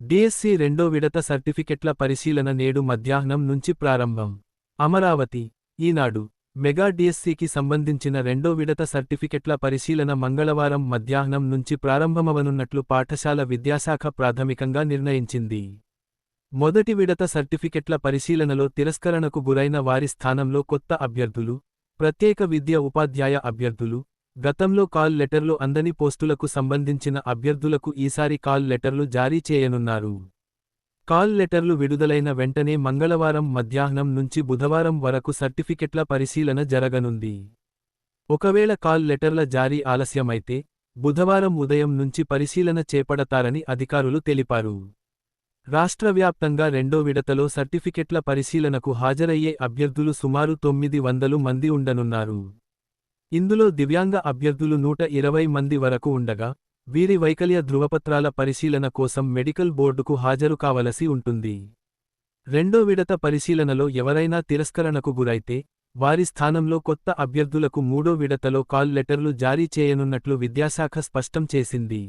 DSC రెండో విడత సర్టిఫికెట్ల పరిశీలన నేడు మధ్యాహ్నం నుంచి ప్రారంభం. అమరావతి. ఈనాడు. మెగా డిఎస్సికి సంబంధించిన రెండో విడత సర్టిఫికెట్ల పరిశీలన మంగళవారం మధ్యాహ్నం నుంచి ప్రారంభమవనున్నట్లు పాఠశాల విద్యాశాఖ ప్రాథమికంగా నిర్ణయించింది. మొదటి విడత సర్టిఫికెట్ల పరిశీలనలో తిరస్కరణకు గురైన వారి స్థానంలో కొత్త అభ్యర్థులు, ప్రత్యేక విద్య ఉపాధ్యాయ అభ్యర్థులు, గతంలో కాల్ లెటర్లు అందని పోస్టులకు సంబంధించిన అభ్యర్థులకు ఈసారి కాల్ లెటర్లు జారీ చేయనున్నారు. కాల్ లెటర్లు విడుదలైన వెంటనే మంగళవారం మధ్యాహ్నం నుంచి బుధవారం వరకు సర్టిఫికెట్ల పరిశీలన జరగనుంది. ఒకవేళ కాల్ లెటర్ల జారీ ఆలస్యమైతే బుధవారం ఉదయం నుంచి పరిశీలన చేపడతారని అధికారులు తెలిపారు. రాష్ట్రవ్యాప్తంగా రెండో విడతలో సర్టిఫికెట్ల పరిశీలనకు హాజరయ్యే అభ్యర్థులు సుమారు 900 మంది ఉండనున్నారు. ఇందులో దివ్యాంగ అభ్యర్థులు 120 మంది వరకు ఉండగా, వీరి వైకల్య ధృవపత్రాల పరిశీలన కోసం మెడికల్ బోర్డుకు హాజరు కావలసి ఉంటుంది. రెండో విడత పరిశీలనలో ఎవరైనా తిరస్కరణకు గురైతే, వారి స్థానంలో కొత్త అభ్యర్థులకు మూడో విడతలో కాల్ లెటర్లు జారీ చేయనున్నట్లు విద్యాశాఖ స్పష్టం చేసింది.